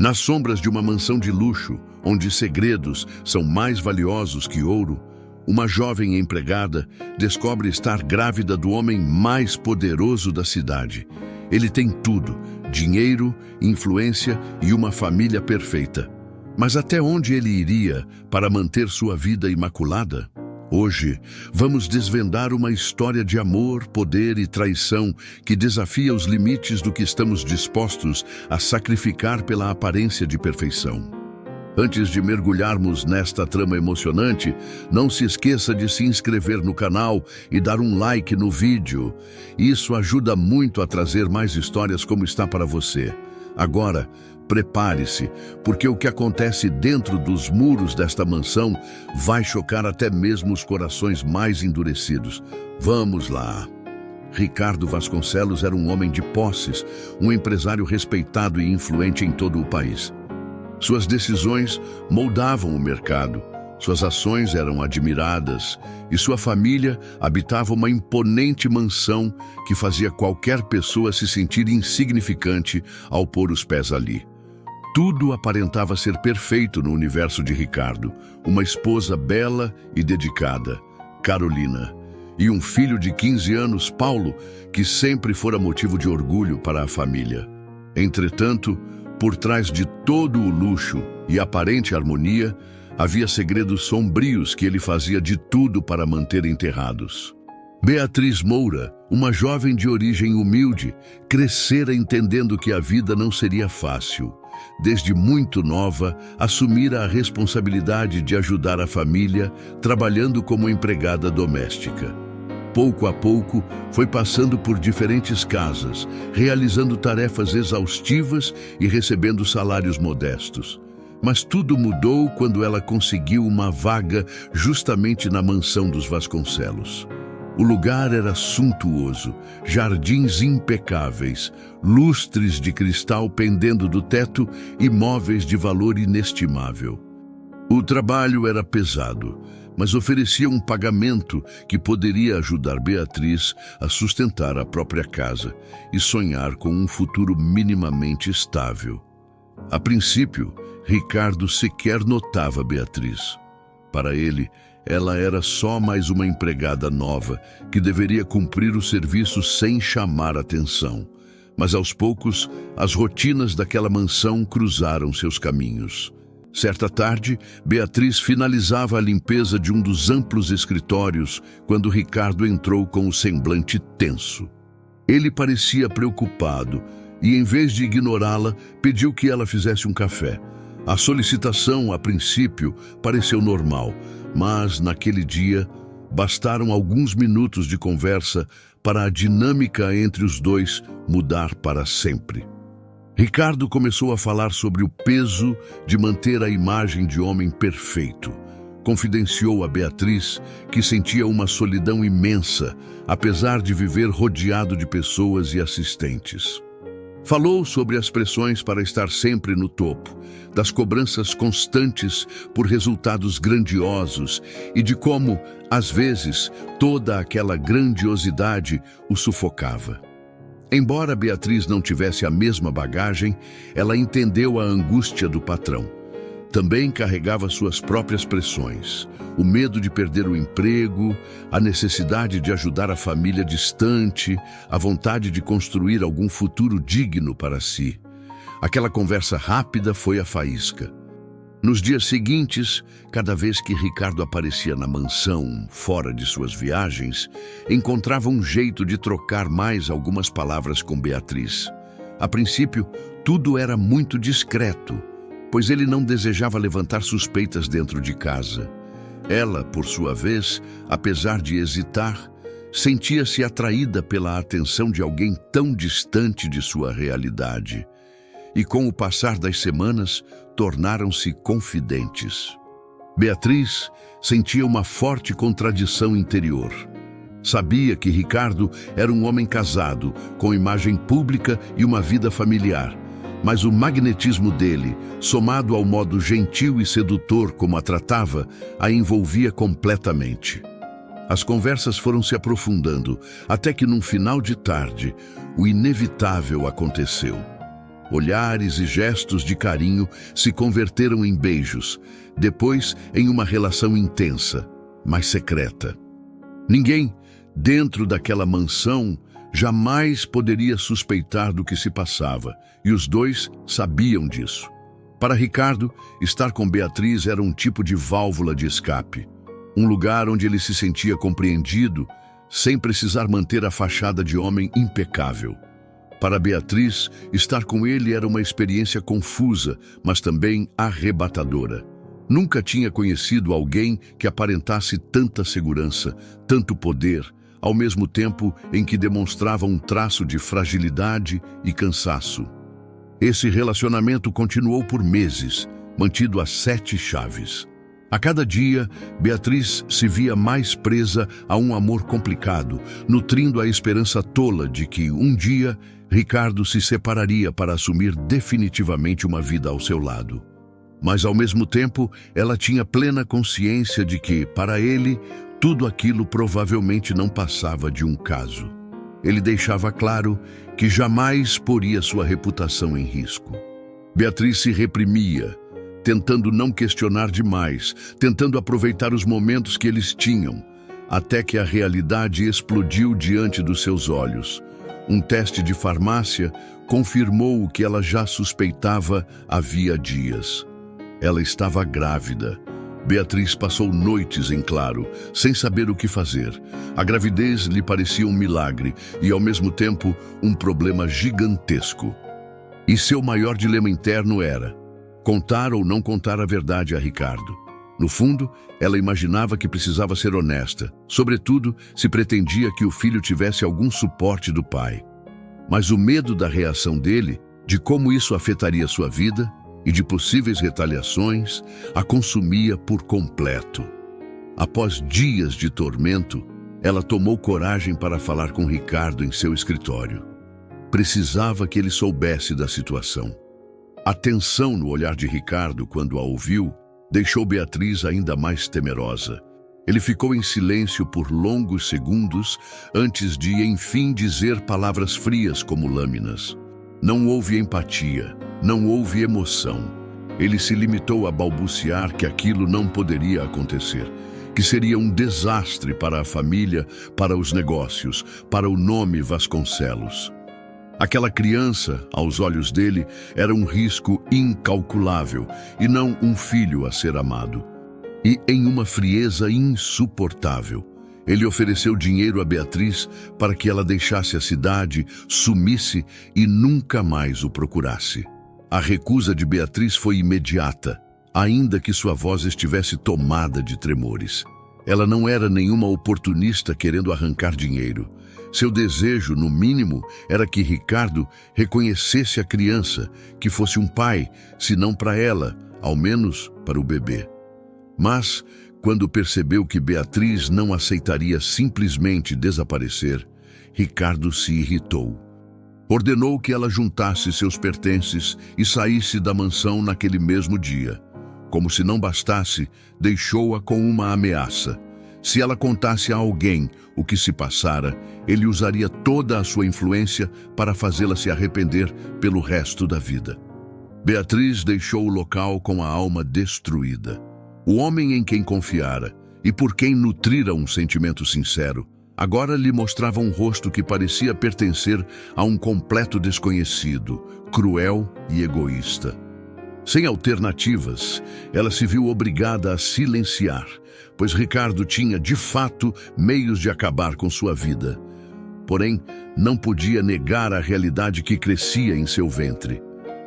Nas sombras de uma mansão de luxo, onde segredos são mais valiosos que ouro, uma jovem empregada descobre estar grávida do homem mais poderoso da cidade. Ele tem tudo: dinheiro, influência e uma família perfeita. Mas até onde ele iria para manter sua vida imaculada? Hoje, vamos desvendar uma história de amor, poder e traição que desafia os limites do que estamos dispostos a sacrificar pela aparência de perfeição. Antes de mergulharmos nesta trama emocionante, não se esqueça de se inscrever no canal e dar um like no vídeo. Isso ajuda muito a trazer mais histórias como está para você. Agora, prepare-se, porque o que acontece dentro dos muros desta mansão vai chocar até mesmo os corações mais endurecidos. Vamos lá! Ricardo Vasconcelos era um homem de posses, um empresário respeitado e influente em todo o país. Suas decisões moldavam o mercado, suas ações eram admiradas e sua família habitava uma imponente mansão que fazia qualquer pessoa se sentir insignificante ao pôr os pés ali. Tudo aparentava ser perfeito no universo de Ricardo: uma esposa bela e dedicada, Carolina, e um filho de 15 anos, Paulo, que sempre fora motivo de orgulho para a família. Entretanto, por trás de todo o luxo e aparente harmonia, havia segredos sombrios que ele fazia de tudo para manter enterrados. Beatriz Moura, uma jovem de origem humilde, crescera entendendo que a vida não seria fácil. Desde muito nova, assumira a responsabilidade de ajudar a família, trabalhando como empregada doméstica. Pouco a pouco, foi passando por diferentes casas, realizando tarefas exaustivas e recebendo salários modestos. Mas tudo mudou quando ela conseguiu uma vaga justamente na mansão dos Vasconcelos. O lugar era suntuoso, jardins impecáveis, lustres de cristal pendendo do teto e móveis de valor inestimável. O trabalho era pesado, mas oferecia um pagamento que poderia ajudar Beatriz a sustentar a própria casa e sonhar com um futuro minimamente estável. A princípio, Ricardo sequer notava Beatriz. Para ele, ela era só mais uma empregada nova que deveria cumprir o serviço sem chamar atenção. Mas aos poucos, as rotinas daquela mansão cruzaram seus caminhos. Certa tarde, Beatriz finalizava a limpeza de um dos amplos escritórios quando Ricardo entrou com o semblante tenso. Ele parecia preocupado e, em vez de ignorá-la, pediu que ela fizesse um café. A solicitação, a princípio, pareceu normal, mas naquele dia bastaram alguns minutos de conversa para a dinâmica entre os dois mudar para sempre. Ricardo começou a falar sobre o peso de manter a imagem de homem perfeito. Confidenciou a Beatriz que sentia uma solidão imensa, apesar de viver rodeado de pessoas e assistentes. Falou sobre as pressões para estar sempre no topo, das cobranças constantes por resultados grandiosos e de como, às vezes, toda aquela grandiosidade o sufocava. Embora Beatriz não tivesse a mesma bagagem, ela entendeu a angústia do patrão. Também carregava suas próprias pressões, o medo de perder o emprego, a necessidade de ajudar a família distante, a vontade de construir algum futuro digno para si. Aquela conversa rápida foi a faísca. Nos dias seguintes, cada vez que Ricardo aparecia na mansão, fora de suas viagens, encontrava um jeito de trocar mais algumas palavras com Beatriz. A princípio, tudo era muito discreto, pois ele não desejava levantar suspeitas dentro de casa. Ela, por sua vez, apesar de hesitar, sentia-se atraída pela atenção de alguém tão distante de sua realidade. E com o passar das semanas, tornaram-se confidentes. Beatriz sentia uma forte contradição interior. Sabia que Ricardo era um homem casado, com imagem pública e uma vida familiar, mas o magnetismo dele, somado ao modo gentil e sedutor como a tratava, a envolvia completamente. As conversas foram se aprofundando, até que num final de tarde, o inevitável aconteceu. Olhares e gestos de carinho se converteram em beijos, depois em uma relação intensa, mas secreta. Ninguém, dentro daquela mansão, jamais poderia suspeitar do que se passava, e os dois sabiam disso. Para Ricardo, estar com Beatriz era um tipo de válvula de escape, um lugar onde ele se sentia compreendido, sem precisar manter a fachada de homem impecável. Para Beatriz, estar com ele era uma experiência confusa, mas também arrebatadora. Nunca tinha conhecido alguém que aparentasse tanta segurança, tanto poder, ao mesmo tempo em que demonstrava um traço de fragilidade e cansaço. Esse relacionamento continuou por meses, mantido a 7 chaves. A cada dia, Beatriz se via mais presa a um amor complicado, nutrindo a esperança tola de que, um dia, Ricardo se separaria para assumir definitivamente uma vida ao seu lado. Mas, ao mesmo tempo, ela tinha plena consciência de que, para ele, tudo aquilo provavelmente não passava de um caso. Ele deixava claro que jamais poria sua reputação em risco. Beatriz se reprimia, tentando não questionar demais, tentando aproveitar os momentos que eles tinham, até que a realidade explodiu diante dos seus olhos. Um teste de farmácia confirmou o que ela já suspeitava havia dias. Ela estava grávida. Beatriz passou noites em claro, sem saber o que fazer. A gravidez lhe parecia um milagre e, ao mesmo tempo, um problema gigantesco. E seu maior dilema interno era contar ou não contar a verdade a Ricardo. No fundo, ela imaginava que precisava ser honesta, sobretudo se pretendia que o filho tivesse algum suporte do pai. Mas o medo da reação dele, de como isso afetaria sua vida e de possíveis retaliações, a consumia por completo. Após dias de tormento, ela tomou coragem para falar com Ricardo em seu escritório. Precisava que ele soubesse da situação. A tensão no olhar de Ricardo quando a ouviu deixou Beatriz ainda mais temerosa. Ele ficou em silêncio por longos segundos antes de, enfim, dizer palavras frias como lâminas. Não houve empatia, não houve emoção. Ele se limitou a balbuciar que aquilo não poderia acontecer, que seria um desastre para a família, para os negócios, para o nome Vasconcelos. Aquela criança, aos olhos dele, era um risco incalculável e não um filho a ser amado. E, em uma frieza insuportável, ele ofereceu dinheiro a Beatriz para que ela deixasse a cidade, sumisse e nunca mais o procurasse. A recusa de Beatriz foi imediata, ainda que sua voz estivesse tomada de tremores. Ela não era nenhuma oportunista querendo arrancar dinheiro. Seu desejo, no mínimo, era que Ricardo reconhecesse a criança, que fosse um pai, se não para ela, ao menos para o bebê. Mas, quando percebeu que Beatriz não aceitaria simplesmente desaparecer, Ricardo se irritou. Ordenou que ela juntasse seus pertences e saísse da mansão naquele mesmo dia. Como se não bastasse, deixou-a com uma ameaça. Se ela contasse a alguém o que se passara, ele usaria toda a sua influência para fazê-la se arrepender pelo resto da vida. Beatriz deixou o local com a alma destruída. O homem em quem confiara e por quem nutrira um sentimento sincero, agora lhe mostrava um rosto que parecia pertencer a um completo desconhecido, cruel e egoísta. Sem alternativas, ela se viu obrigada a silenciar, pois Ricardo tinha, de fato, meios de acabar com sua vida. Porém, não podia negar a realidade que crescia em seu ventre.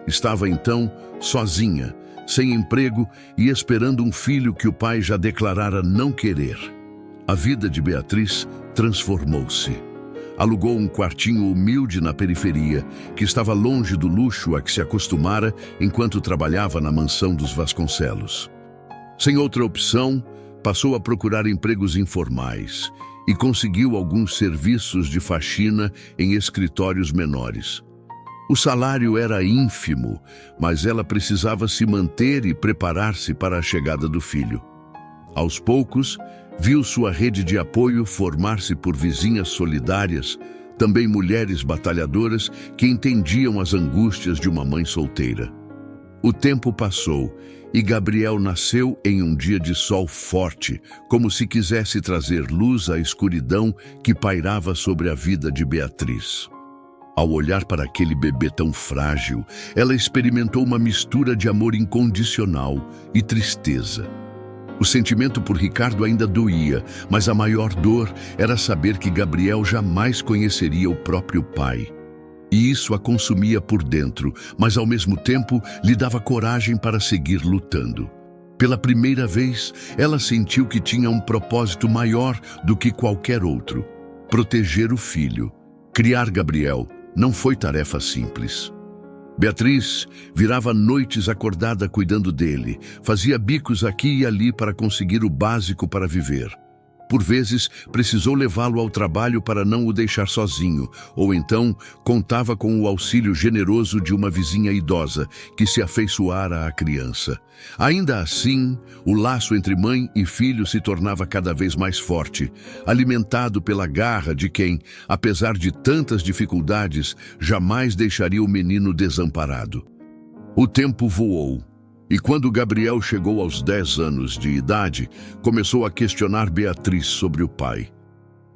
Estava, então, sozinha, sem emprego e esperando um filho que o pai já declarara não querer. A vida de Beatriz transformou-se. Alugou um quartinho humilde na periferia, que estava longe do luxo a que se acostumara enquanto trabalhava na mansão dos Vasconcelos. Sem outra opção, passou a procurar empregos informais e conseguiu alguns serviços de faxina em escritórios menores. O salário era ínfimo, mas ela precisava se manter e preparar-se para a chegada do filho. Aos poucos, viu sua rede de apoio formar-se por vizinhas solidárias, também mulheres batalhadoras que entendiam as angústias de uma mãe solteira. O tempo passou e Gabriel nasceu em um dia de sol forte, como se quisesse trazer luz à escuridão que pairava sobre a vida de Beatriz. Ao olhar para aquele bebê tão frágil, ela experimentou uma mistura de amor incondicional e tristeza. O sentimento por Ricardo ainda doía, mas a maior dor era saber que Gabriel jamais conheceria o próprio pai. E isso a consumia por dentro, mas ao mesmo tempo lhe dava coragem para seguir lutando. Pela primeira vez, ela sentiu que tinha um propósito maior do que qualquer outro: proteger o filho. Criar Gabriel não foi tarefa simples. Beatriz virava noites acordada cuidando dele, fazia bicos aqui e ali para conseguir o básico para viver. Por vezes, precisou levá-lo ao trabalho para não o deixar sozinho, ou então contava com o auxílio generoso de uma vizinha idosa que se afeiçoara à criança. Ainda assim, o laço entre mãe e filho se tornava cada vez mais forte, alimentado pela garra de quem, apesar de tantas dificuldades, jamais deixaria o menino desamparado. O tempo voou. E quando Gabriel chegou aos 10 anos de idade, começou a questionar Beatriz sobre o pai.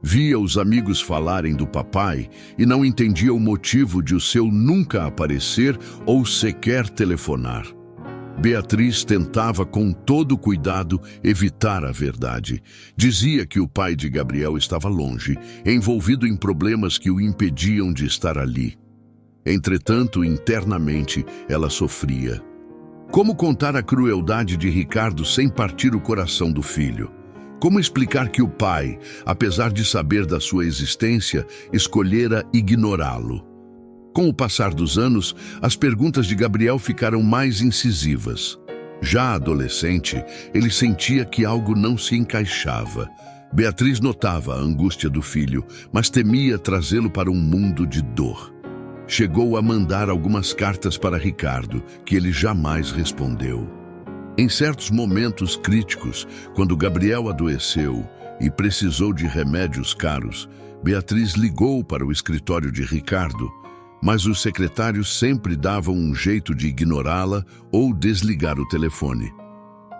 Via os amigos falarem do papai e não entendia o motivo de o seu nunca aparecer ou sequer telefonar. Beatriz tentava com todo cuidado evitar a verdade. Dizia que o pai de Gabriel estava longe, envolvido em problemas que o impediam de estar ali. Entretanto, internamente, ela sofria. Como contar a crueldade de Ricardo sem partir o coração do filho? Como explicar que o pai, apesar de saber da sua existência, escolhera ignorá-lo? Com o passar dos anos, as perguntas de Gabriel ficaram mais incisivas. Já adolescente, ele sentia que algo não se encaixava. Beatriz notava a angústia do filho, mas temia trazê-lo para um mundo de dor. Chegou a mandar algumas cartas para Ricardo, que ele jamais respondeu. Em certos momentos críticos, quando Gabriel adoeceu e precisou de remédios caros, Beatriz ligou para o escritório de Ricardo, mas os secretários sempre davam um jeito de ignorá-la ou desligar o telefone.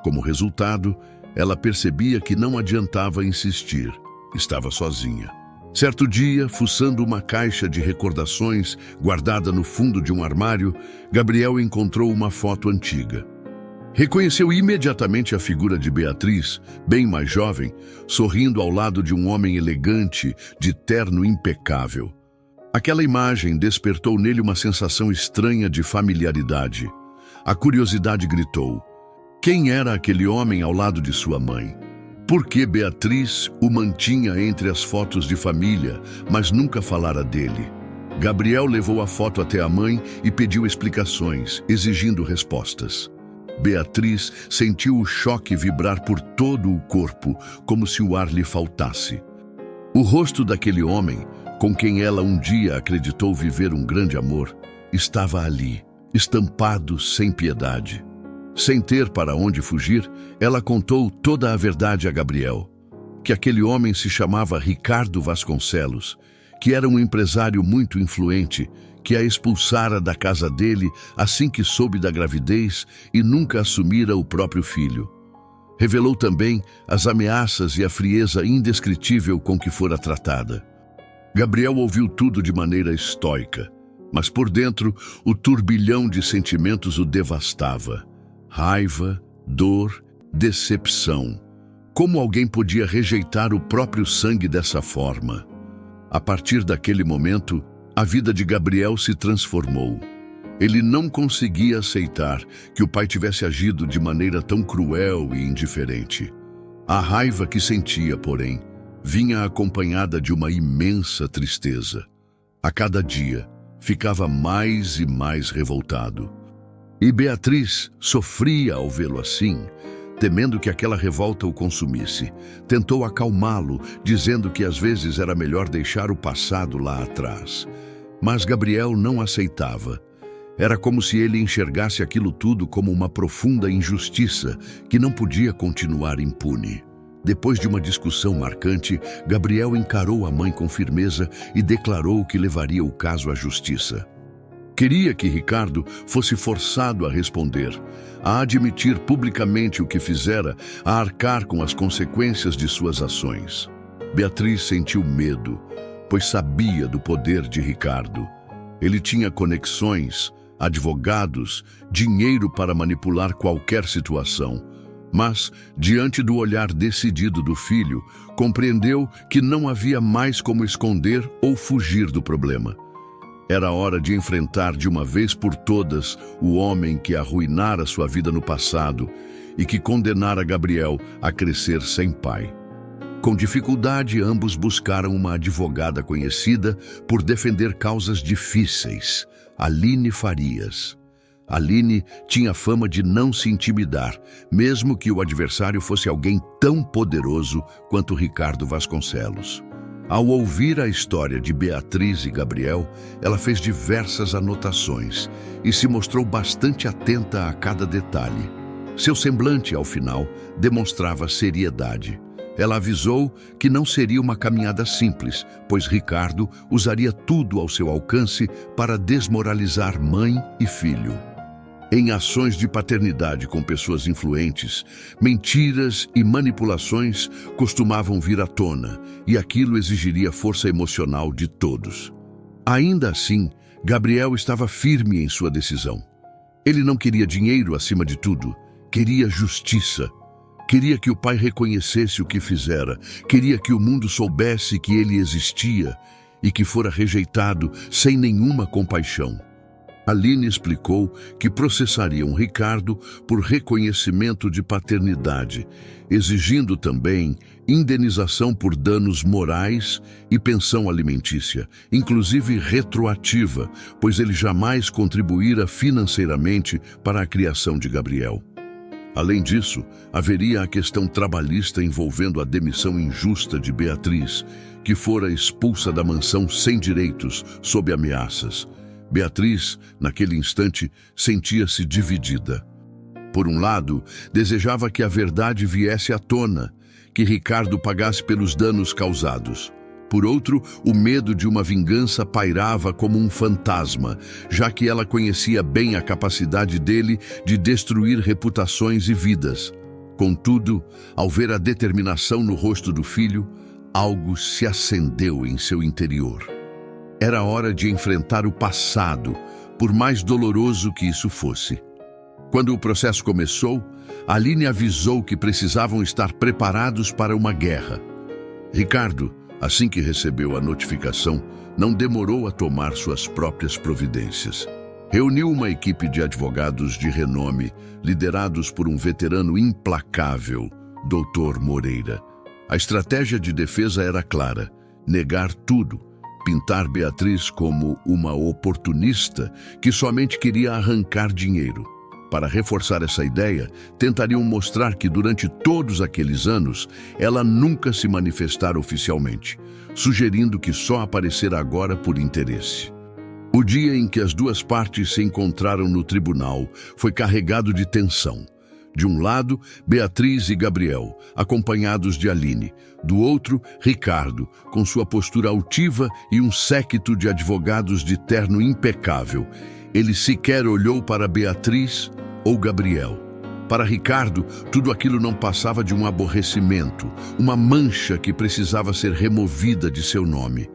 Como resultado, ela percebia que não adiantava insistir, estava sozinha. Certo dia, fuçando uma caixa de recordações guardada no fundo de um armário, Gabriel encontrou uma foto antiga. Reconheceu imediatamente a figura de Beatriz, bem mais jovem, sorrindo ao lado de um homem elegante, de terno impecável. Aquela imagem despertou nele uma sensação estranha de familiaridade. A curiosidade gritou: quem era aquele homem ao lado de sua mãe? Por que Beatriz o mantinha entre as fotos de família, mas nunca falara dele? Gabriel levou a foto até a mãe e pediu explicações, exigindo respostas. Beatriz sentiu o choque vibrar por todo o corpo, como se o ar lhe faltasse. O rosto daquele homem, com quem ela um dia acreditou viver um grande amor, estava ali, estampado sem piedade. Sem ter para onde fugir, ela contou toda a verdade a Gabriel. Que aquele homem se chamava Ricardo Vasconcelos, que era um empresário muito influente, que a expulsara da casa dele assim que soube da gravidez e nunca assumira o próprio filho. Revelou também as ameaças e a frieza indescritível com que fora tratada. Gabriel ouviu tudo de maneira estoica, mas por dentro o turbilhão de sentimentos o devastava. Raiva, dor, decepção. Como alguém podia rejeitar o próprio sangue dessa forma? A partir daquele momento, a vida de Gabriel se transformou. Ele não conseguia aceitar que o pai tivesse agido de maneira tão cruel e indiferente. A raiva que sentia, porém, vinha acompanhada de uma imensa tristeza. A cada dia, ficava mais e mais revoltado. E Beatriz sofria ao vê-lo assim, temendo que aquela revolta o consumisse. Tentou acalmá-lo, dizendo que às vezes era melhor deixar o passado lá atrás. Mas Gabriel não aceitava. Era como se ele enxergasse aquilo tudo como uma profunda injustiça que não podia continuar impune. Depois de uma discussão marcante, Gabriel encarou a mãe com firmeza e declarou que levaria o caso à justiça. Queria que Ricardo fosse forçado a responder, a admitir publicamente o que fizera, a arcar com as consequências de suas ações. Beatriz sentiu medo, pois sabia do poder de Ricardo. Ele tinha conexões, advogados, dinheiro para manipular qualquer situação. Mas, diante do olhar decidido do filho, compreendeu que não havia mais como esconder ou fugir do problema. Era hora de enfrentar de uma vez por todas o homem que arruinara sua vida no passado e que condenara Gabriel a crescer sem pai. Com dificuldade, ambos buscaram uma advogada conhecida por defender causas difíceis, Aline Farias. Aline tinha fama de não se intimidar, mesmo que o adversário fosse alguém tão poderoso quanto Ricardo Vasconcelos. Ao ouvir a história de Beatriz e Gabriel, ela fez diversas anotações e se mostrou bastante atenta a cada detalhe. Seu semblante, ao final, demonstrava seriedade. Ela avisou que não seria uma caminhada simples, pois Ricardo usaria tudo ao seu alcance para desmoralizar mãe e filho. Em ações de paternidade com pessoas influentes, mentiras e manipulações costumavam vir à tona, e aquilo exigiria força emocional de todos. Ainda assim, Gabriel estava firme em sua decisão. Ele não queria dinheiro acima de tudo, queria justiça. Queria que o pai reconhecesse o que fizera, queria que o mundo soubesse que ele existia e que fora rejeitado sem nenhuma compaixão. Aline explicou que processariam Ricardo por reconhecimento de paternidade, exigindo também indenização por danos morais e pensão alimentícia, inclusive retroativa, pois ele jamais contribuíra financeiramente para a criação de Gabriel. Além disso, haveria a questão trabalhista envolvendo a demissão injusta de Beatriz, que fora expulsa da mansão sem direitos, sob ameaças. Beatriz, naquele instante, sentia-se dividida. Por um lado, desejava que a verdade viesse à tona, que Ricardo pagasse pelos danos causados. Por outro, o medo de uma vingança pairava como um fantasma, já que ela conhecia bem a capacidade dele de destruir reputações e vidas. Contudo, ao ver a determinação no rosto do filho, algo se acendeu em seu interior. Era hora de enfrentar o passado, por mais doloroso que isso fosse. Quando o processo começou, Aline avisou que precisavam estar preparados para uma guerra. Ricardo, assim que recebeu a notificação, não demorou a tomar suas próprias providências. Reuniu uma equipe de advogados de renome, liderados por um veterano implacável, Dr. Moreira. A estratégia de defesa era clara: negar tudo, pintar Beatriz como uma oportunista que somente queria arrancar dinheiro. Para reforçar essa ideia, tentariam mostrar que durante todos aqueles anos ela nunca se manifestara oficialmente, sugerindo que só aparecera agora por interesse. O dia em que as duas partes se encontraram no tribunal foi carregado de tensão. De um lado, Beatriz e Gabriel, acompanhados de Aline. Do outro, Ricardo, com sua postura altiva e um séquito de advogados de terno impecável. Ele sequer olhou para Beatriz ou Gabriel. Para Ricardo, tudo aquilo não passava de um aborrecimento, uma mancha que precisava ser removida de seu nome.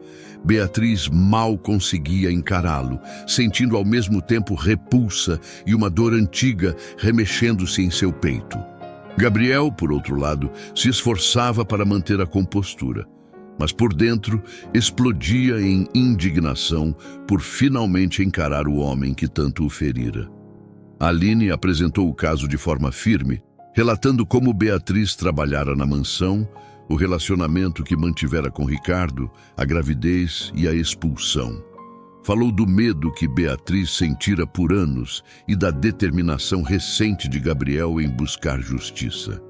Beatriz mal conseguia encará-lo, sentindo ao mesmo tempo repulsa e uma dor antiga remexendo-se em seu peito. Gabriel, por outro lado, se esforçava para manter a compostura, mas por dentro explodia em indignação por finalmente encarar o homem que tanto o ferira. Aline apresentou o caso de forma firme, relatando como Beatriz trabalhara na mansão, o relacionamento que mantivera com Ricardo, a gravidez e a expulsão. Falou do medo que Beatriz sentira por anos e da determinação recente de Gabriel em buscar justiça.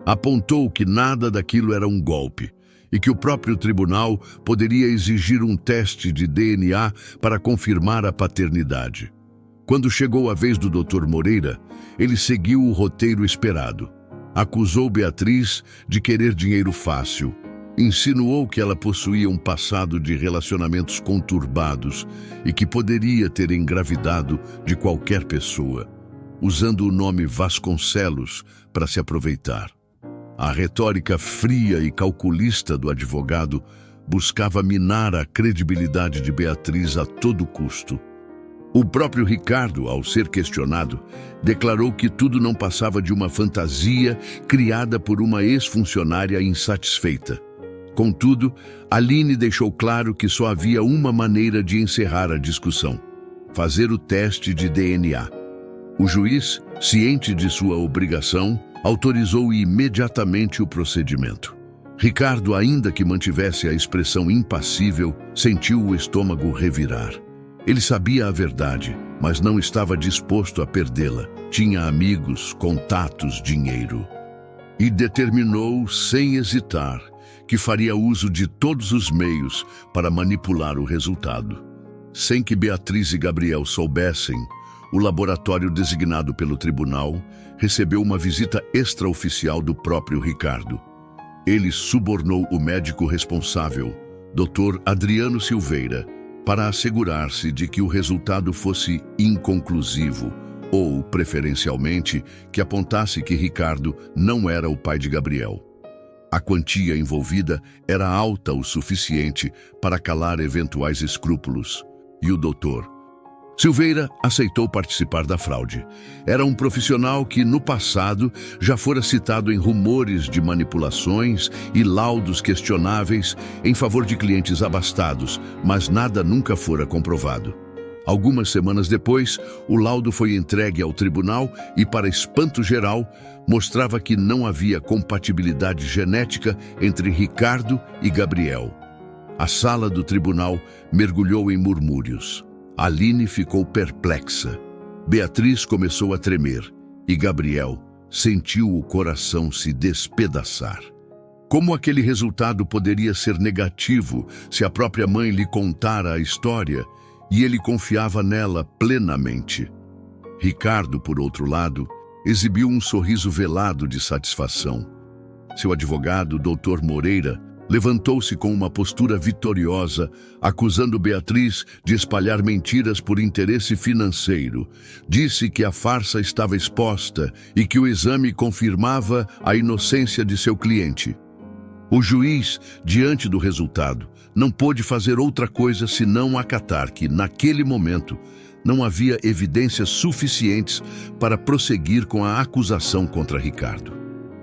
Apontou que nada daquilo era um golpe e que o próprio tribunal poderia exigir um teste de DNA para confirmar a paternidade. Quando chegou a vez do Dr. Moreira, ele seguiu o roteiro esperado. Acusou Beatriz de querer dinheiro fácil. Insinuou que ela possuía um passado de relacionamentos conturbados e que poderia ter engravidado de qualquer pessoa, usando o nome Vasconcelos para se aproveitar. A retórica fria e calculista do advogado buscava minar a credibilidade de Beatriz a todo custo. O próprio Ricardo, ao ser questionado, declarou que tudo não passava de uma fantasia criada por uma ex-funcionária insatisfeita. Contudo, Aline deixou claro que só havia uma maneira de encerrar a discussão: fazer o teste de DNA. O juiz, ciente de sua obrigação, autorizou imediatamente o procedimento. Ricardo, ainda que mantivesse a expressão impassível, sentiu o estômago revirar. Ele sabia a verdade, mas não estava disposto a perdê-la. Tinha amigos, contatos, dinheiro. E determinou, sem hesitar, que faria uso de todos os meios para manipular o resultado. Sem que Beatriz e Gabriel soubessem, o laboratório designado pelo tribunal recebeu uma visita extraoficial do próprio Ricardo. Ele subornou o médico responsável, Dr. Adriano Silveira, para assegurar-se de que o resultado fosse inconclusivo ou, preferencialmente, que apontasse que Ricardo não era o pai de Gabriel. A quantia envolvida era alta o suficiente para calar eventuais escrúpulos, e o doutor Silveira aceitou participar da fraude. Era um profissional que, no passado, já fora citado em rumores de manipulações e laudos questionáveis em favor de clientes abastados, mas nada nunca fora comprovado. Algumas semanas depois, o laudo foi entregue ao tribunal e, para espanto geral, mostrava que não havia compatibilidade genética entre Ricardo e Gabriel. A sala do tribunal mergulhou em murmúrios. Aline ficou perplexa. Beatriz começou a tremer e Gabriel sentiu o coração se despedaçar. Como aquele resultado poderia ser negativo se a própria mãe lhe contara a história e ele confiava nela plenamente? Ricardo, por outro lado, exibiu um sorriso velado de satisfação. Seu advogado, Dr. Moreira, levantou-se com uma postura vitoriosa, acusando Beatriz de espalhar mentiras por interesse financeiro. Disse que a farsa estava exposta e que o exame confirmava a inocência de seu cliente. O juiz, diante do resultado, não pôde fazer outra coisa senão acatar que, naquele momento, não havia evidências suficientes para prosseguir com a acusação contra Ricardo.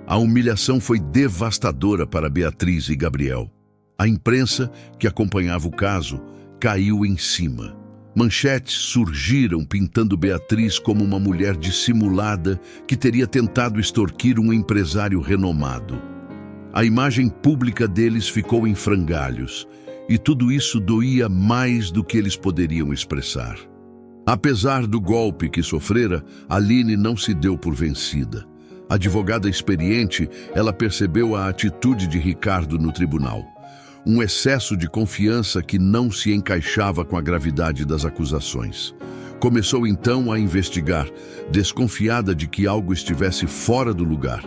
A humilhação foi devastadora para Beatriz e Gabriel. A imprensa, que acompanhava o caso, caiu em cima. Manchetes surgiram pintando Beatriz como uma mulher dissimulada que teria tentado extorquir um empresário renomado. A imagem pública deles ficou em frangalhos, e tudo isso doía mais do que eles poderiam expressar. Apesar do golpe que sofrera, Aline não se deu por vencida. Advogada experiente, ela percebeu a atitude de Ricardo no tribunal. Um excesso de confiança que não se encaixava com a gravidade das acusações. Começou então a investigar, desconfiada de que algo estivesse fora do lugar.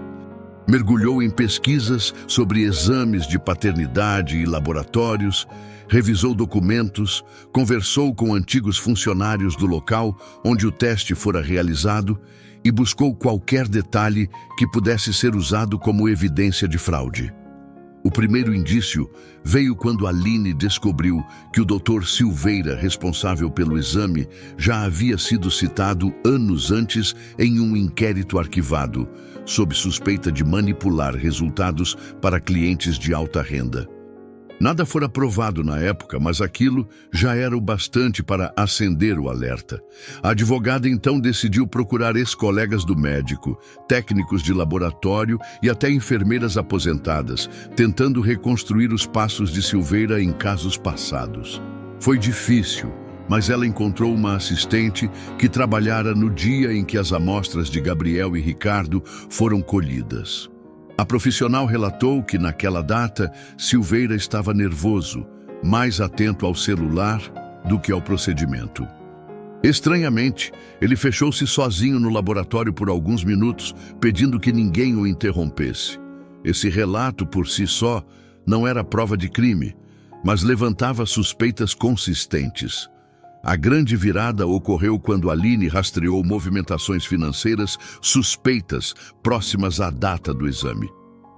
Mergulhou em pesquisas sobre exames de paternidade e laboratórios, revisou documentos, conversou com antigos funcionários do local onde o teste fora realizado e buscou qualquer detalhe que pudesse ser usado como evidência de fraude. O primeiro indício veio quando Aline descobriu que o Dr. Silveira, responsável pelo exame, já havia sido citado anos antes em um inquérito arquivado, sob suspeita de manipular resultados para clientes de alta renda. Nada fora provado na época, mas aquilo já era o bastante para acender o alerta. A advogada então decidiu procurar ex-colegas do médico, técnicos de laboratório e até enfermeiras aposentadas, tentando reconstruir os passos de Silveira em casos passados. Foi difícil, mas ela encontrou uma assistente que trabalhara no dia em que as amostras de Gabriel e Ricardo foram colhidas. A profissional relatou que, naquela data, Silveira estava nervoso, mais atento ao celular do que ao procedimento. Estranhamente, ele fechou-se sozinho no laboratório por alguns minutos, pedindo que ninguém o interrompesse. Esse relato, por si só, não era prova de crime, mas levantava suspeitas consistentes. A grande virada ocorreu quando Aline rastreou movimentações financeiras suspeitas próximas à data do exame.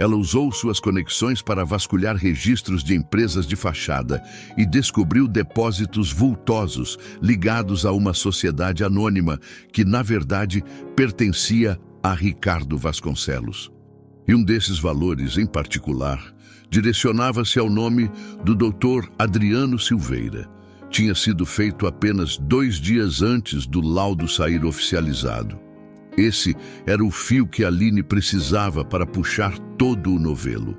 Ela usou suas conexões para vasculhar registros de empresas de fachada e descobriu depósitos vultosos ligados a uma sociedade anônima que, na verdade, pertencia a Ricardo Vasconcelos. E um desses valores, em particular, direcionava-se ao nome do Dr. Adriano Silveira. Tinha sido feito apenas 2 dias antes do laudo sair oficializado. Esse era o fio que Aline precisava para puxar todo o novelo.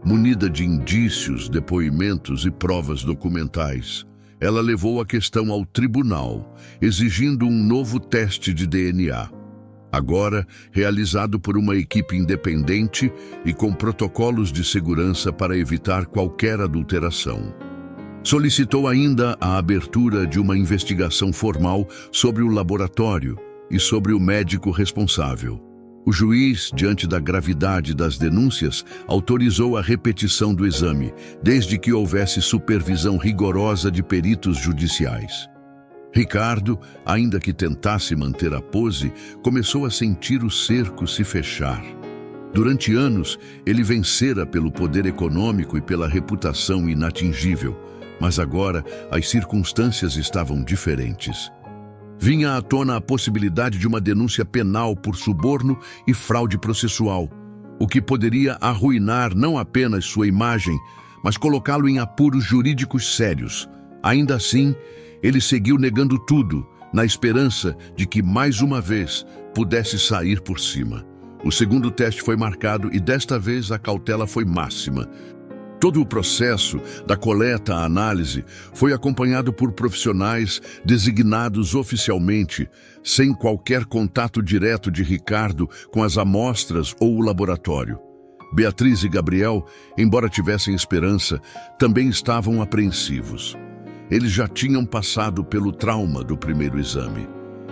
Munida de indícios, depoimentos e provas documentais, ela levou a questão ao tribunal, exigindo um novo teste de DNA. Agora realizado por uma equipe independente e com protocolos de segurança para evitar qualquer adulteração. Solicitou ainda a abertura de uma investigação formal sobre o laboratório e sobre o médico responsável. O juiz, diante da gravidade das denúncias, autorizou a repetição do exame, desde que houvesse supervisão rigorosa de peritos judiciais. Ricardo, ainda que tentasse manter a pose, começou a sentir o cerco se fechar. Durante anos, ele vencera pelo poder econômico e pela reputação inatingível, mas agora as circunstâncias estavam diferentes. Vinha à tona a possibilidade de uma denúncia penal por suborno e fraude processual, o que poderia arruinar não apenas sua imagem, mas colocá-lo em apuros jurídicos sérios. Ainda assim, ele seguiu negando tudo, na esperança de que, mais uma vez, pudesse sair por cima. O segundo teste foi marcado e, desta vez, a cautela foi máxima. Todo o processo, da coleta à análise, foi acompanhado por profissionais designados oficialmente, sem qualquer contato direto de Ricardo com as amostras ou o laboratório. Beatriz e Gabriel, embora tivessem esperança, também estavam apreensivos. Eles já tinham passado pelo trauma do primeiro exame.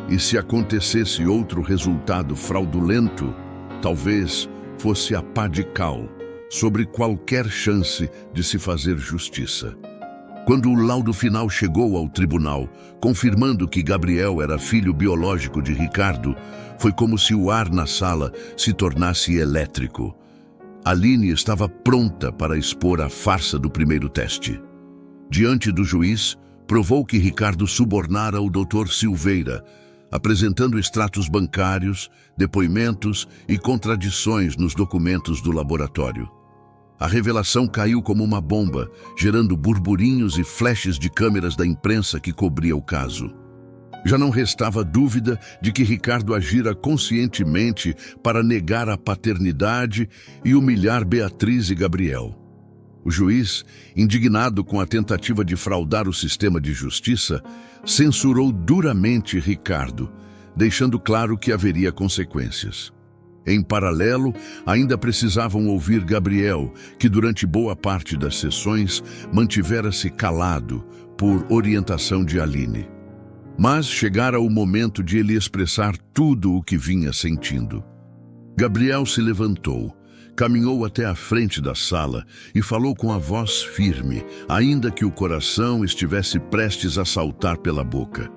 E se acontecesse outro resultado fraudulento, talvez fosse a pá de cal sobre qualquer chance de se fazer justiça. Quando o laudo final chegou ao tribunal, confirmando que Gabriel era filho biológico de Ricardo, foi como se o ar na sala se tornasse elétrico. Aline estava pronta para expor a farsa do primeiro teste. Diante do juiz, provou que Ricardo subornara o Dr. Silveira, apresentando extratos bancários, depoimentos e contradições nos documentos do laboratório. A revelação caiu como uma bomba, gerando burburinhos e flashes de câmeras da imprensa que cobria o caso. Já não restava dúvida de que Ricardo agira conscientemente para negar a paternidade e humilhar Beatriz e Gabriel. O juiz, indignado com a tentativa de fraudar o sistema de justiça, censurou duramente Ricardo, deixando claro que haveria consequências. Em paralelo, ainda precisavam ouvir Gabriel, que durante boa parte das sessões mantivera-se calado por orientação de Aline. Mas chegara o momento de ele expressar tudo o que vinha sentindo. Gabriel se levantou, caminhou até a frente da sala e falou com a voz firme, ainda que o coração estivesse prestes a saltar pela boca.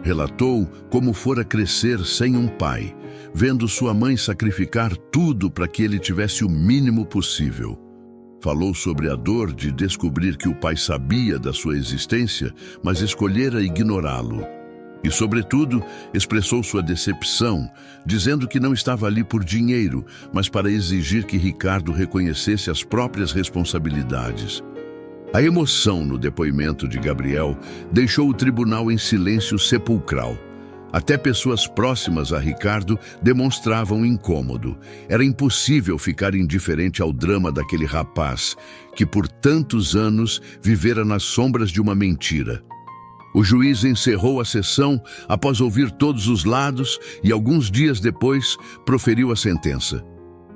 Relatou como fora crescer sem um pai, vendo sua mãe sacrificar tudo para que ele tivesse o mínimo possível. Falou sobre a dor de descobrir que o pai sabia da sua existência, mas escolhera ignorá-lo. E, sobretudo, expressou sua decepção, dizendo que não estava ali por dinheiro, mas para exigir que Ricardo reconhecesse as próprias responsabilidades. A emoção no depoimento de Gabriel deixou o tribunal em silêncio sepulcral. Até pessoas próximas a Ricardo demonstravam incômodo. Era impossível ficar indiferente ao drama daquele rapaz, que por tantos anos vivera nas sombras de uma mentira. O juiz encerrou a sessão após ouvir todos os lados e, alguns dias depois, proferiu a sentença.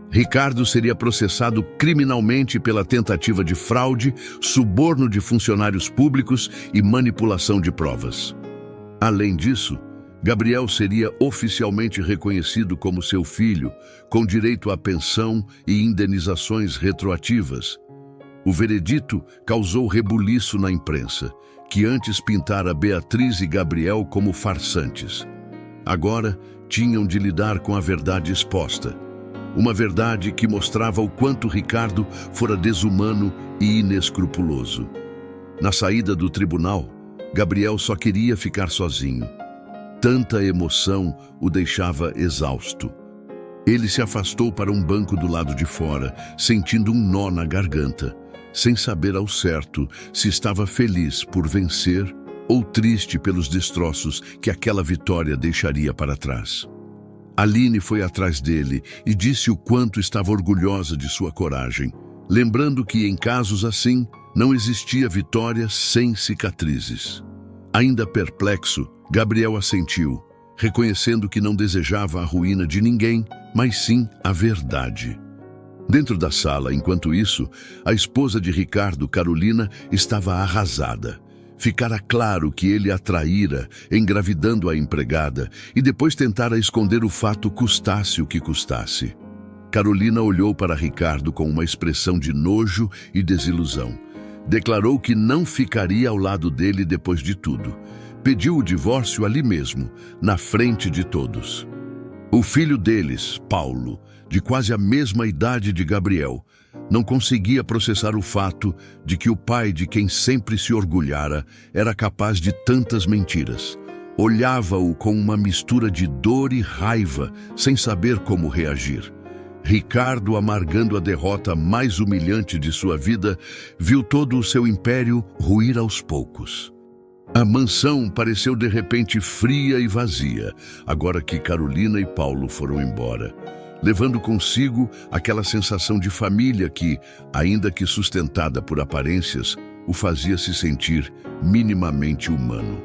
Ricardo seria processado criminalmente pela tentativa de fraude, suborno de funcionários públicos e manipulação de provas. Além disso, Gabriel seria oficialmente reconhecido como seu filho, com direito à pensão e indenizações retroativas. O veredito causou rebuliço na imprensa, que antes pintara Beatriz e Gabriel como farsantes. Agora tinham de lidar com a verdade exposta. Uma verdade que mostrava o quanto Ricardo fora desumano e inescrupuloso. Na saída do tribunal, Gabriel só queria ficar sozinho. Tanta emoção o deixava exausto. Ele se afastou para um banco do lado de fora, sentindo um nó na garganta, sem saber ao certo se estava feliz por vencer ou triste pelos destroços que aquela vitória deixaria para trás. Aline foi atrás dele e disse o quanto estava orgulhosa de sua coragem, lembrando que em casos assim não existia vitória sem cicatrizes. Ainda perplexo, Gabriel assentiu, reconhecendo que não desejava a ruína de ninguém, mas sim a verdade. Dentro da sala, enquanto isso, a esposa de Ricardo, Carolina, estava arrasada. Ficara claro que ele a traíra, engravidando a empregada, e depois tentara esconder o fato custasse o que custasse. Carolina olhou para Ricardo com uma expressão de nojo e desilusão. Declarou que não ficaria ao lado dele depois de tudo. Pediu o divórcio ali mesmo, na frente de todos. O filho deles, Paulo, de quase a mesma idade de Gabriel, não conseguia processar o fato de que o pai de quem sempre se orgulhara era capaz de tantas mentiras. Olhava-o com uma mistura de dor e raiva, sem saber como reagir. Ricardo, amargando a derrota mais humilhante de sua vida, viu todo o seu império ruir aos poucos. A mansão pareceu de repente fria e vazia, agora que Carolina e Paulo foram embora, levando consigo aquela sensação de família que, ainda que sustentada por aparências, o fazia se sentir minimamente humano.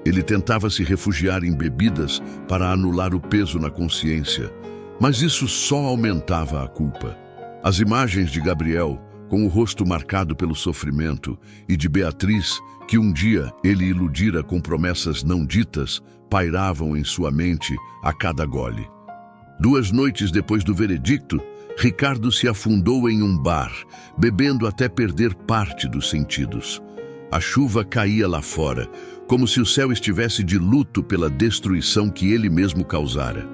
Ele tentava se refugiar em bebidas para anular o peso na consciência, mas isso só aumentava a culpa. As imagens de Gabriel, com o rosto marcado pelo sofrimento, e de Beatriz, que um dia ele iludira com promessas não ditas, pairavam em sua mente a cada gole. 2 noites depois do veredicto, Ricardo se afundou em um bar, bebendo até perder parte dos sentidos. A chuva caía lá fora, como se o céu estivesse de luto pela destruição que ele mesmo causara.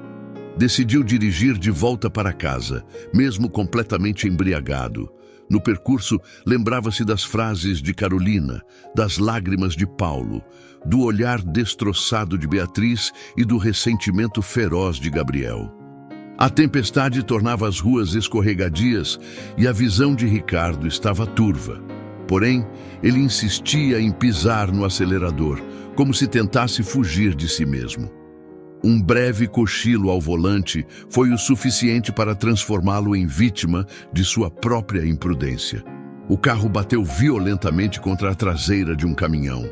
Decidiu dirigir de volta para casa, mesmo completamente embriagado. No percurso, lembrava-se das frases de Carolina, das lágrimas de Paulo, do olhar destroçado de Beatriz e do ressentimento feroz de Gabriel. A tempestade tornava as ruas escorregadias e a visão de Ricardo estava turva. Porém, ele insistia em pisar no acelerador, como se tentasse fugir de si mesmo. Um breve cochilo ao volante foi o suficiente para transformá-lo em vítima de sua própria imprudência. O carro bateu violentamente contra a traseira de um caminhão.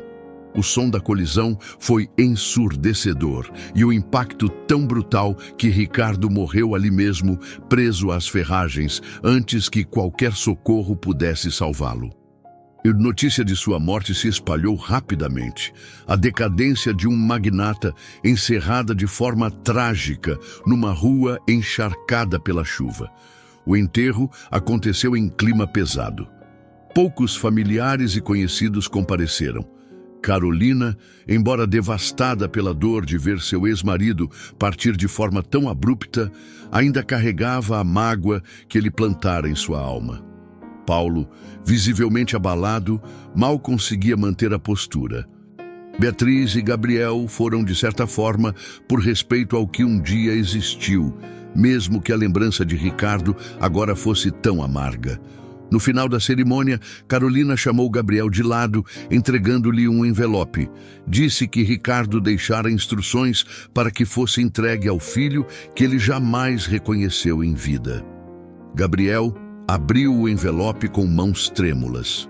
O som da colisão foi ensurdecedor e o impacto tão brutal que Ricardo morreu ali mesmo, preso às ferragens, antes que qualquer socorro pudesse salvá-lo. A notícia de sua morte se espalhou rapidamente. A decadência de um magnata encerrada de forma trágica numa rua encharcada pela chuva. O enterro aconteceu em clima pesado. Poucos familiares e conhecidos compareceram. Carolina, embora devastada pela dor de ver seu ex-marido partir de forma tão abrupta, ainda carregava a mágoa que ele plantara em sua alma. Paulo, visivelmente abalado, mal conseguia manter a postura. Beatriz e Gabriel foram, de certa forma, por respeito ao que um dia existiu, mesmo que a lembrança de Ricardo agora fosse tão amarga. No final da cerimônia, Carolina chamou Gabriel de lado, entregando-lhe um envelope. Disse que Ricardo deixara instruções para que fosse entregue ao filho que ele jamais reconheceu em vida. Gabriel abriu o envelope com mãos trêmulas.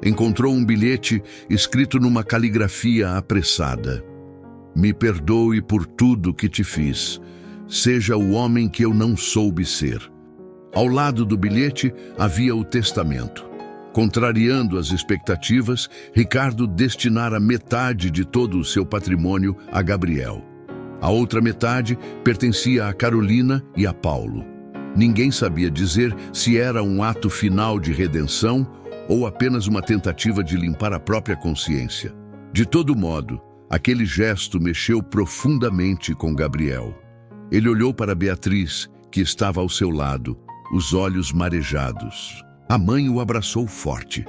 Encontrou um bilhete escrito numa caligrafia apressada. Me perdoe por tudo que te fiz. Seja o homem que eu não soube ser. Ao lado do bilhete havia o testamento. Contrariando as expectativas, Ricardo destinara metade de todo o seu patrimônio a Gabriel. A outra metade pertencia a Carolina e a Paulo. Ninguém sabia dizer se era um ato final de redenção ou apenas uma tentativa de limpar a própria consciência. De todo modo, aquele gesto mexeu profundamente com Gabriel. Ele olhou para Beatriz, que estava ao seu lado, os olhos marejados. A mãe o abraçou forte,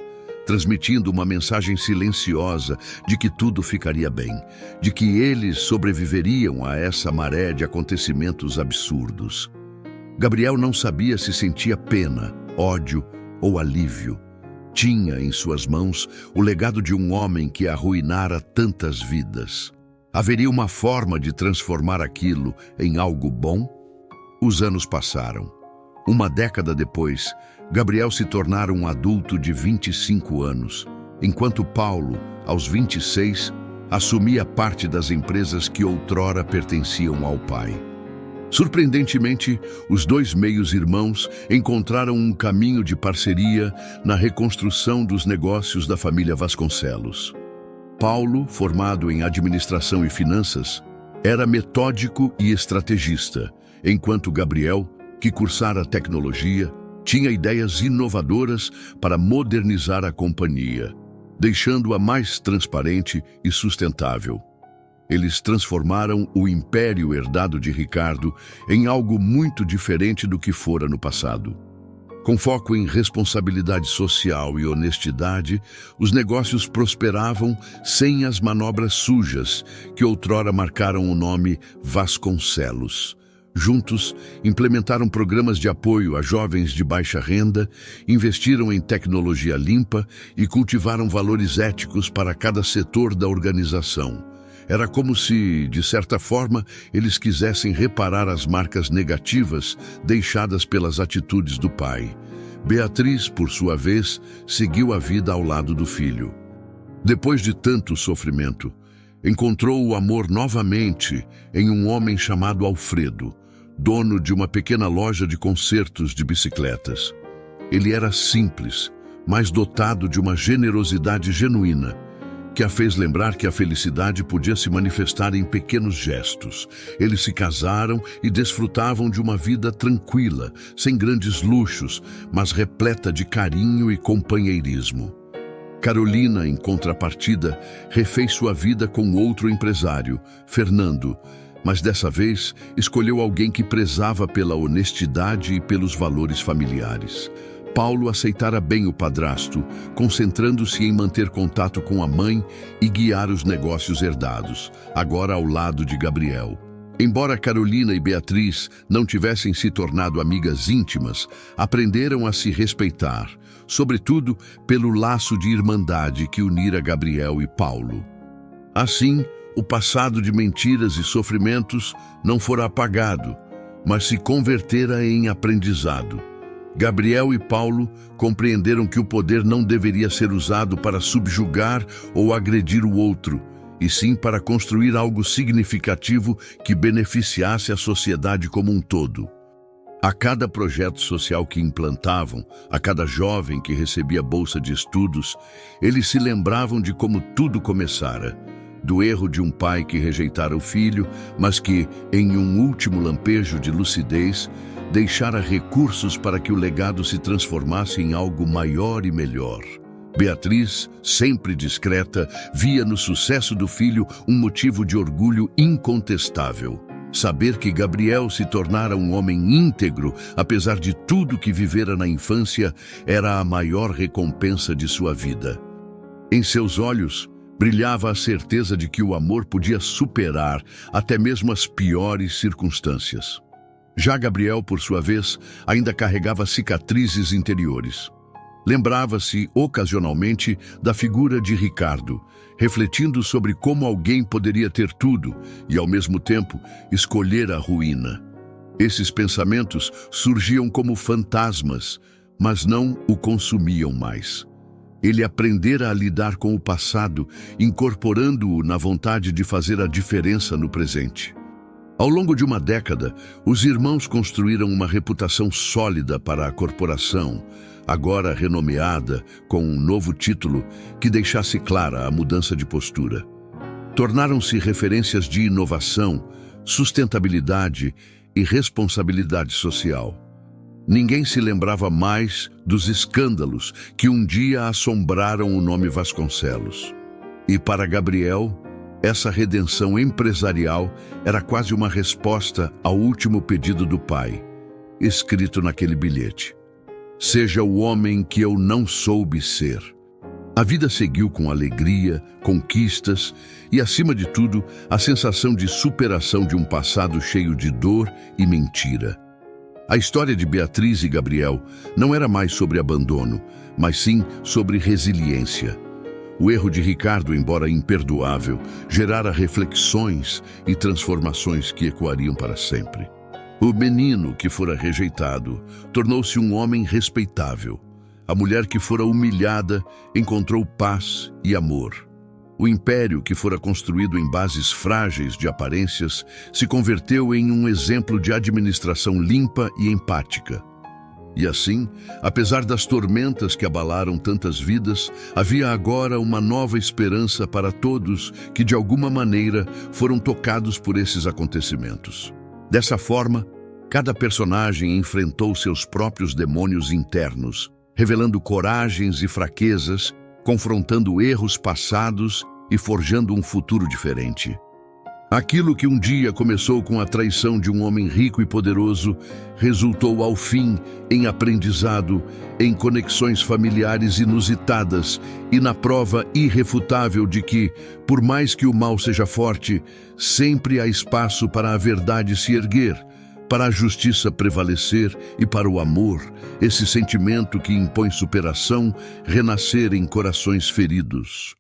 transmitindo uma mensagem silenciosa de que tudo ficaria bem, de que eles sobreviveriam a essa maré de acontecimentos absurdos. Gabriel não sabia se sentia pena, ódio ou alívio. Tinha em suas mãos o legado de um homem que arruinara tantas vidas. Haveria uma forma de transformar aquilo em algo bom? Os anos passaram. Uma década depois, Gabriel se tornara um adulto de 25 anos, enquanto Paulo, aos 26, assumia parte das empresas que outrora pertenciam ao pai. Surpreendentemente, os dois meios-irmãos encontraram um caminho de parceria na reconstrução dos negócios da família Vasconcelos. Paulo, formado em administração e finanças, era metódico e estrategista, enquanto Gabriel, que cursara tecnologia, tinha ideias inovadoras para modernizar a companhia, deixando-a mais transparente e sustentável. Eles transformaram o império herdado de Ricardo em algo muito diferente do que fora no passado. Com foco em responsabilidade social e honestidade, os negócios prosperavam sem as manobras sujas que outrora marcaram o nome Vasconcelos. Juntos, implementaram programas de apoio a jovens de baixa renda, investiram em tecnologia limpa e cultivaram valores éticos para cada setor da organização. Era como se, de certa forma, eles quisessem reparar as marcas negativas deixadas pelas atitudes do pai. Beatriz, por sua vez, seguiu a vida ao lado do filho. Depois de tanto sofrimento, encontrou o amor novamente em um homem chamado Alfredo, dono de uma pequena loja de consertos de bicicletas. Ele era simples, mas dotado de uma generosidade genuína, que a fez lembrar que a felicidade podia se manifestar em pequenos gestos. Eles se casaram e desfrutavam de uma vida tranquila, sem grandes luxos, mas repleta de carinho e companheirismo. Carolina, em contrapartida, refez sua vida com outro empresário, Fernando, mas dessa vez escolheu alguém que prezava pela honestidade e pelos valores familiares. Paulo aceitara bem o padrasto, concentrando-se em manter contato com a mãe e guiar os negócios herdados, agora ao lado de Gabriel. Embora Carolina e Beatriz não tivessem se tornado amigas íntimas, aprenderam a se respeitar, sobretudo pelo laço de irmandade que unira Gabriel e Paulo. Assim, o passado de mentiras e sofrimentos não fora apagado, mas se convertera em aprendizado. Gabriel e Paulo compreenderam que o poder não deveria ser usado para subjugar ou agredir o outro, e sim para construir algo significativo que beneficiasse a sociedade como um todo. A cada projeto social que implantavam, a cada jovem que recebia bolsa de estudos, eles se lembravam de como tudo começara, do erro de um pai que rejeitara o filho, mas que, em um último lampejo de lucidez, deixara recursos para que o legado se transformasse em algo maior e melhor. Beatriz, sempre discreta, via no sucesso do filho um motivo de orgulho incontestável. Saber que Gabriel se tornara um homem íntegro, apesar de tudo que vivera na infância, era a maior recompensa de sua vida. Em seus olhos, brilhava a certeza de que o amor podia superar até mesmo as piores circunstâncias. Já Gabriel, por sua vez, ainda carregava cicatrizes interiores. Lembrava-se, ocasionalmente, da figura de Ricardo, refletindo sobre como alguém poderia ter tudo e, ao mesmo tempo, escolher a ruína. Esses pensamentos surgiam como fantasmas, mas não o consumiam mais. Ele aprendera a lidar com o passado, incorporando-o na vontade de fazer a diferença no presente. Ao longo de uma década, os irmãos construíram uma reputação sólida para a corporação, agora renomeada com um novo título que deixasse clara a mudança de postura. Tornaram-se referências de inovação, sustentabilidade e responsabilidade social. Ninguém se lembrava mais dos escândalos que um dia assombraram o nome Vasconcelos. E para Gabriel, essa redenção empresarial era quase uma resposta ao último pedido do pai, escrito naquele bilhete: "Seja o homem que eu não soube ser." A vida seguiu com alegria, conquistas e, acima de tudo, a sensação de superação de um passado cheio de dor e mentira. A história de Beatriz e Gabriel não era mais sobre abandono, mas sim sobre resiliência. O erro de Ricardo, embora imperdoável, gerara reflexões e transformações que ecoariam para sempre. O menino que fora rejeitado tornou-se um homem respeitável. A mulher que fora humilhada encontrou paz e amor. O império que fora construído em bases frágeis de aparências se converteu em um exemplo de administração limpa e empática. E assim, apesar das tormentas que abalaram tantas vidas, havia agora uma nova esperança para todos que, de alguma maneira, foram tocados por esses acontecimentos. Dessa forma, cada personagem enfrentou seus próprios demônios internos, revelando coragens e fraquezas, confrontando erros passados e forjando um futuro diferente. Aquilo que um dia começou com a traição de um homem rico e poderoso resultou ao fim em aprendizado, em conexões familiares inusitadas e na prova irrefutável de que, por mais que o mal seja forte, sempre há espaço para a verdade se erguer, para a justiça prevalecer e para o amor, esse sentimento que impõe superação, renascer em corações feridos.